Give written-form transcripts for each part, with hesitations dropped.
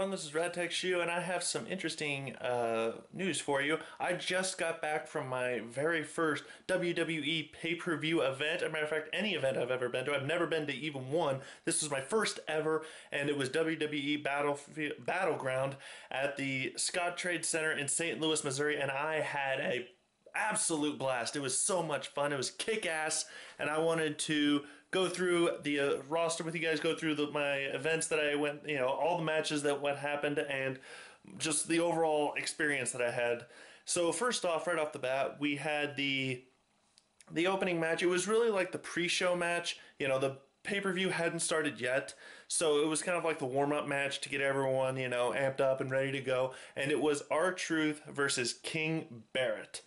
everyone, this is RadTechShoe, and I have some interesting news for you. I just got back from my very first WWE Pay-per-view event. As a matter of fact, any event I've ever been to. I've never been to even one. This was my first ever, and it was WWE Battleground at the Scottrade Center in St. Louis, Missouri, and I had a absolute blast. It was so much fun. It was kick-ass, and I wanted to go through the roster with you guys, go through my events that I went, all the matches that happened, and just the overall experience that I had. So first off, right off the bat, we had the opening match. It was really like the pre-show match. The pay-per-view hadn't started yet, so it was kind of like the warm-up match to get everyone, amped up and ready to go. And it was R-Truth versus King Barrett.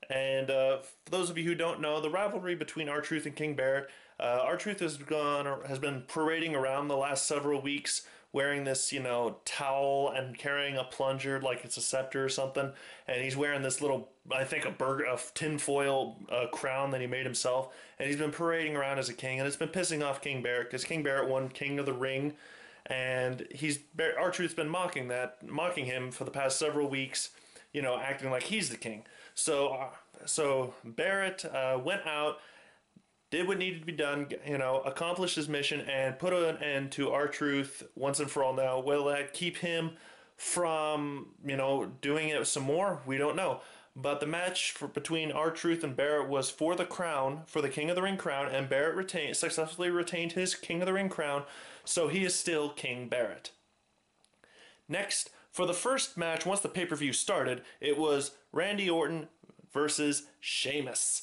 And for those of you who don't know, the rivalry between R-Truth and King Barrett, R-Truth has been parading around the last several weeks wearing this, towel and carrying a plunger like it's a scepter or something. And he's wearing this little, I think, a tinfoil crown that he made himself. And he's been parading around as a king, and it's been pissing off King Barrett because King Barrett won King of the Ring. And R-Truth's been mocking him for the past several weeks, acting like he's the king. So Barrett went out, did what needed to be done, accomplished his mission, and put an end to R-Truth once and for all. Now, will that keep him from, doing it some more? We don't know. But the match between R-Truth and Barrett was for the crown, for the King of the Ring crown, and Barrett successfully retained his King of the Ring crown, so he is still King Barrett. Next, for the first match, once the pay-per-view started, it was Randy Orton versus Sheamus.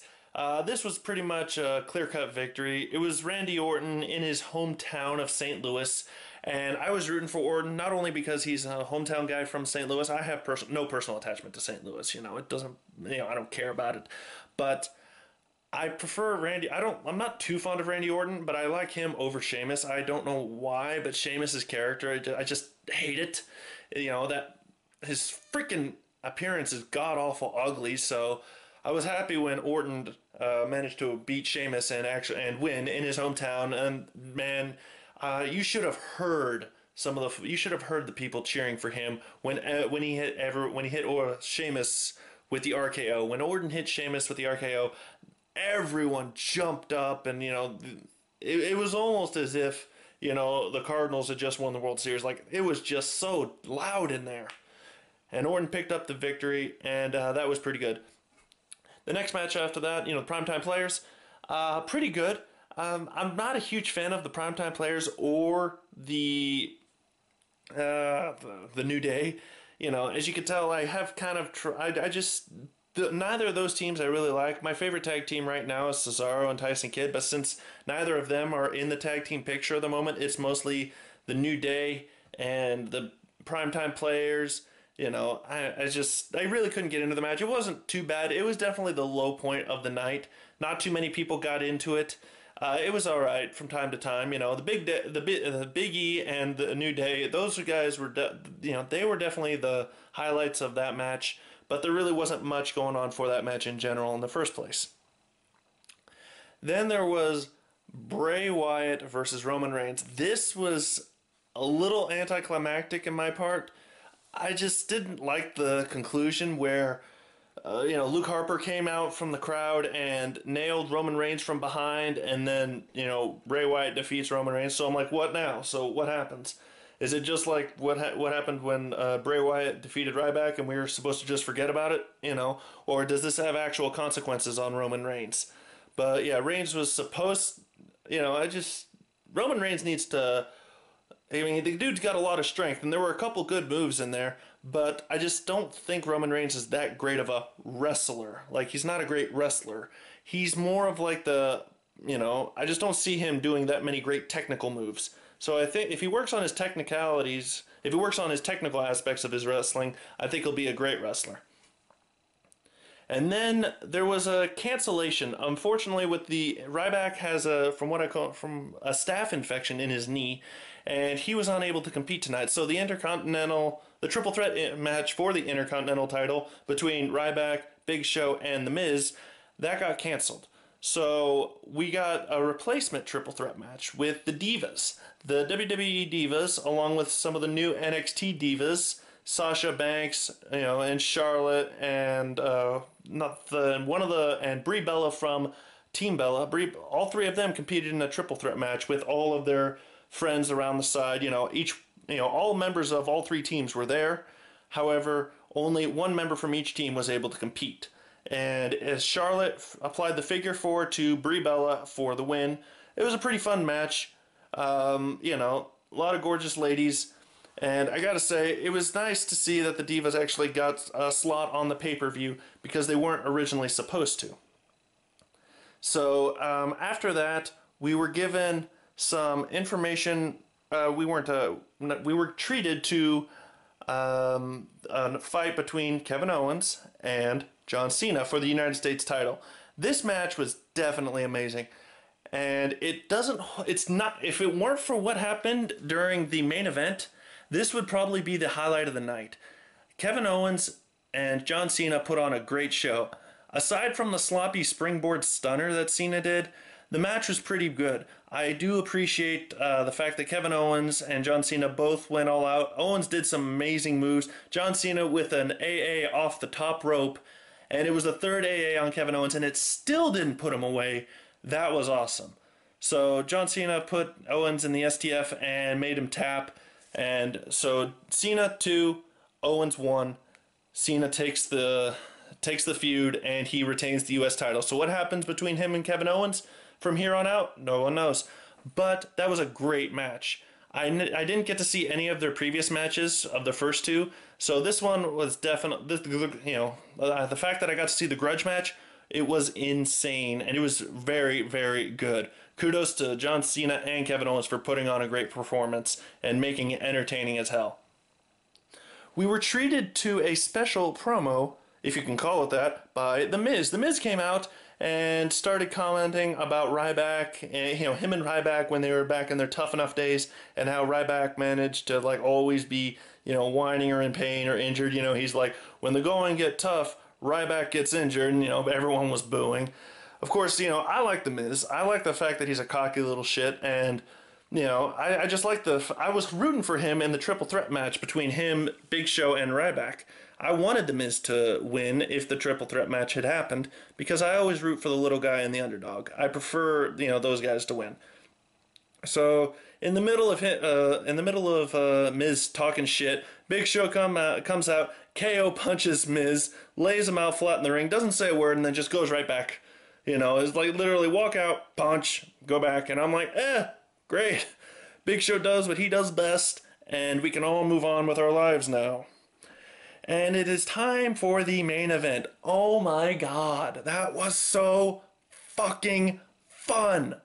This was pretty much a clear-cut victory. It was Randy Orton in his hometown of St. Louis, and I was rooting for Orton, not only because he's a hometown guy from St. Louis. I have no personal attachment to St. Louis, it doesn't, I don't care about it, but I prefer Randy. I'm not too fond of Randy Orton, but I like him over Sheamus. I don't know why, but Sheamus's character, I just hate it. That his freaking appearance is god-awful ugly, so I was happy when Orton managed to beat Sheamus and win in his hometown. And man, you should have heard the people cheering for him when he hit Sheamus with the RKO. When Orton hit Sheamus with the RKO, everyone jumped up, and it was almost as if the Cardinals had just won the World Series. Like, it was just so loud in there. And Orton picked up the victory, and that was pretty good. The next match after that, the Primetime Players, pretty good. I'm not a huge fan of the Primetime Players or the New Day. As you can tell, I have kind of neither of those teams I really like. My favorite tag team right now is Cesaro and Tyson Kidd, but since neither of them are in the tag team picture at the moment, it's mostly the New Day and the Primetime Players. I really couldn't get into the match. It wasn't too bad. It was definitely the low point of the night. Not too many people got into it. It was all right from time to time. The Big E and the New Day, those guys were, they were definitely the highlights of that match. But there really wasn't much going on for that match in general in the first place. Then there was Bray Wyatt versus Roman Reigns. This was a little anticlimactic in my part. I just didn't like the conclusion where, Luke Harper came out from the crowd and nailed Roman Reigns from behind, and then, Bray Wyatt defeats Roman Reigns. So I'm like, what now? So what happens? Is it just like what happened when Bray Wyatt defeated Ryback and we were supposed to just forget about it, Or does this have actual consequences on Roman Reigns? But yeah, Reigns was supposed, Roman Reigns needs to, the dude's got a lot of strength, and there were a couple good moves in there, but I just don't think Roman Reigns is that great of a wrestler. Like, he's not a great wrestler. He's more of like I just don't see him doing that many great technical moves. So I think if he works on his technicalities, if he works on his technical aspects of his wrestling, I think he'll be a great wrestler. And then there was a cancellation. Unfortunately, with Ryback has a staph infection in his knee, and he was unable to compete tonight. So the triple threat match for the Intercontinental title between Ryback, Big Show, and The Miz, that got canceled. So we got a replacement triple threat match with the Divas. The WWE Divas, along with some of the new NXT Divas, Sasha Banks, and Charlotte, and and Brie Bella from Team Bella. All three of them competed in a triple threat match with all of their friends around the side. All members of all three teams were there. However, only one member from each team was able to compete. And as Charlotte applied the figure four to Brie Bella for the win, it was a pretty fun match. A lot of gorgeous ladies. And I gotta say, it was nice to see that the Divas actually got a slot on the pay-per-view because they weren't originally supposed to. So after that, we were given some information. We were treated to a fight between Kevin Owens and John Cena for the United States title. This match was definitely amazing. And if it weren't for what happened during the main event, this would probably be the highlight of the night. Kevin Owens and John Cena put on a great show. Aside from the sloppy springboard stunner that Cena did, the match was pretty good. I do appreciate the fact that Kevin Owens and John Cena both went all out. Owens did some amazing moves. John Cena with an AA off the top rope, and it was the third AA on Kevin Owens, and it still didn't put him away. That was awesome. So John Cena put Owens in the STF and made him tap, and so Cena 2, Owens 1. Cena takes the feud, and he retains the U.S. title. So what happens between him and Kevin Owens from here on out? No one knows. But that was a great match. I didn't get to see any of their previous matches of the first two, so this one was definitely, the fact that I got to see the grudge match, it was insane, and it was very, very good. Kudos to John Cena and Kevin Owens for putting on a great performance and making it entertaining as hell. We were treated to a special promo, if you can call it that, by The Miz. The Miz came out and started commenting about Ryback, and, him and Ryback when they were back in their tough enough days, and how Ryback managed to always be, whining or in pain or injured. He's like, when the going get tough, Ryback gets injured, and everyone was booing. Of course, I like The Miz. I like the fact that he's a cocky little shit, and I just like I was rooting for him in the triple threat match between him, Big Show, and Ryback. I wanted The Miz to win if the triple threat match had happened, because I always root for the little guy and the underdog. I prefer, those guys to win. So in the middle of Miz talking shit, Big Show comes out, KO punches Miz, lays him out flat in the ring, doesn't say a word, and then just goes right back. It's like literally walk out, punch, go back, and I'm like, great. Big Show does what he does best, and we can all move on with our lives now. And it is time for the main event. Oh my god, that was so fucking fun.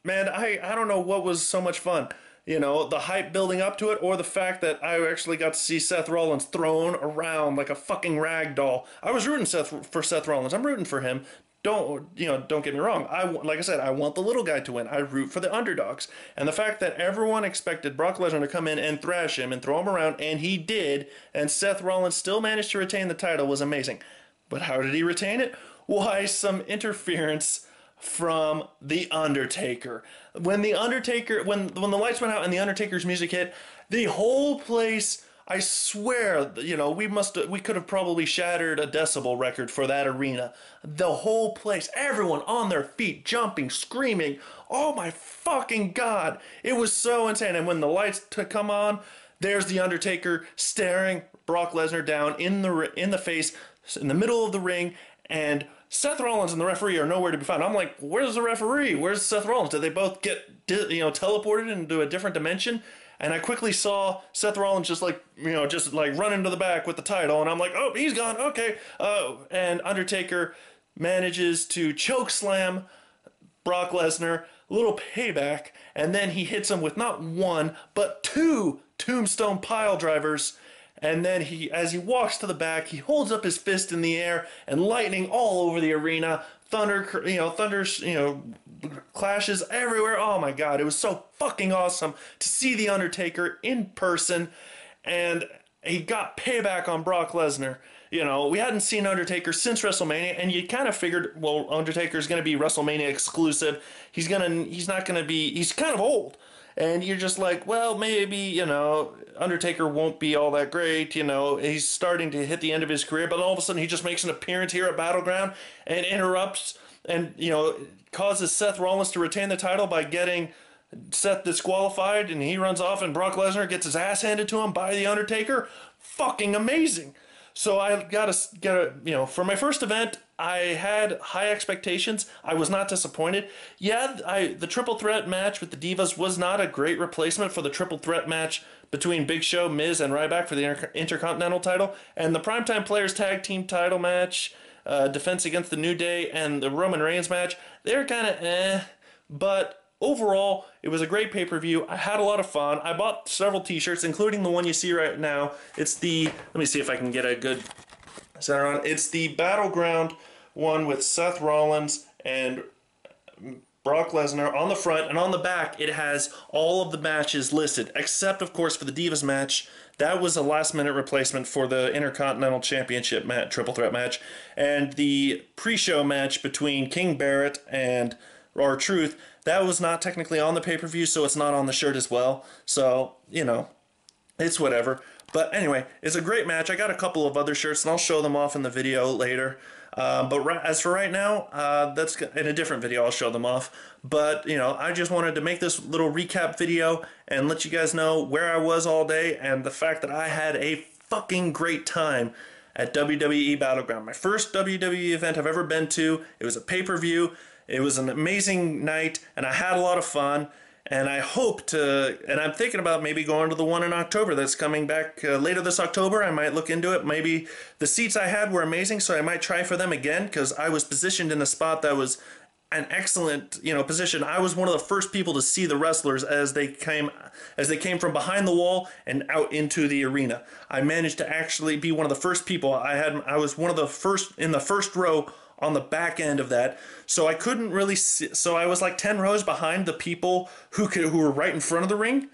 Man, I don't know what was so much fun. The hype building up to it, or the fact that I actually got to see Seth Rollins thrown around like a fucking rag doll. I was rooting for Seth Rollins. I'm rooting for him. Don't get me wrong. Like I said, I want the little guy to win. I root for the underdogs. And the fact that everyone expected Brock Lesnar to come in and thrash him and throw him around, and he did, and Seth Rollins still managed to retain the title was amazing. But how did he retain it? Why, some interference from The Undertaker. When the lights went out and The Undertaker's music hit, the whole place, I swear, we could have probably shattered a decibel record for that arena. The whole place, everyone on their feet, jumping, screaming. Oh my fucking god. It was so insane. And when the lights come on, there's The Undertaker staring Brock Lesnar down in the face, in the middle of the ring, and Seth Rollins and the referee are nowhere to be found. I'm like, where's the referee? Where's Seth Rollins? Did they both get, teleported into a different dimension? And I quickly saw Seth Rollins just run into the back with the title, and I'm like, oh, he's gone, okay. And Undertaker manages to choke slam Brock Lesnar, a little payback, and then he hits him with not one, but two tombstone pile drivers. And then as he walks to the back, he holds up his fist in the air, and lightning all over the arena. Thunder clashes everywhere. Oh my god, it was so fucking awesome to see The Undertaker in person, and he got payback on Brock Lesnar. You know, we hadn't seen Undertaker since WrestleMania, and you kind of figured, well, Undertaker's going to be WrestleMania exclusive. He's not going to be, he's kind of old. And you're just like, well, maybe, you know, Undertaker won't be all that great. You know, he's starting to hit the end of his career, but all of a sudden he just makes an appearance here at Battleground and interrupts and, you know, causes Seth Rollins to retain the title by getting Seth disqualified, and he runs off and Brock Lesnar gets his ass handed to him by The Undertaker. Fucking amazing. So I gotta, you know, for my first event, I had high expectations. I was not disappointed. Yeah, the triple threat match with the Divas was not a great replacement for the triple threat match between Big Show, Miz, and Ryback for the Intercontinental title, and the Primetime Players Tag Team title match, defense against the New Day, and the Roman Reigns match. They're kind of but overall, it was a great pay-per-view. I had a lot of fun. I bought several t-shirts, including the one you see right now. It's the, let me see if I can get a good center on. It's the Battleground one with Seth Rollins and Brock Lesnar on the front, and on the back it has all of the matches listed, except of course for the Divas match. That was a last-minute replacement for the Intercontinental Championship triple threat match, and the pre-show match between King Barrett and R-Truth, that was not technically on the pay-per-view, so it's not on the shirt as well. So, you know, it's whatever. But anyway, it's a great match. I got a couple of other shirts, and I'll show them off in the video later. As for right now, that's in a different video. I'll show them off. But, you know, I just wanted to make this little recap video and let you guys know where I was all day and the fact that I had a fucking great time at WWE Battleground. My first WWE event I've ever been to. It was a pay-per-view. It was an amazing night, and I had a lot of fun, and I hope to, and I'm thinking about maybe going to the one in October that's coming back later this October. I might look into it. Maybe the seats I had were amazing, so I might try for them again, because I was positioned in a spot that was an excellent, you know, position. I was one of the first people to see the wrestlers as they came from behind the wall and out into the arena. I managed to actually be one of the first people. I was one of the first in the first row on the back end of that, so I couldn't really see, so I was like 10 rows behind the people who were right in front of the ring,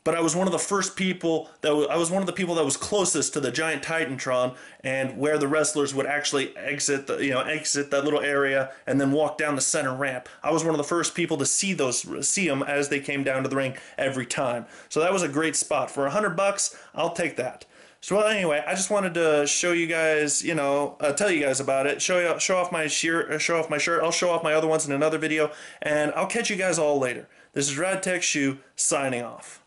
but I was one of the first people that was closest to the giant Titantron and where the wrestlers would actually exit that little area and then walk down the center ramp. I was one of the first people to see them as they came down to the ring every time. So that was a great spot. For $100, I'll take that. So well, anyway, I just wanted to show you guys, you know, tell you guys about it, show off my shirt. I'll show off my other ones in another video, and I'll catch you guys all later. This is RadTech Shoe signing off.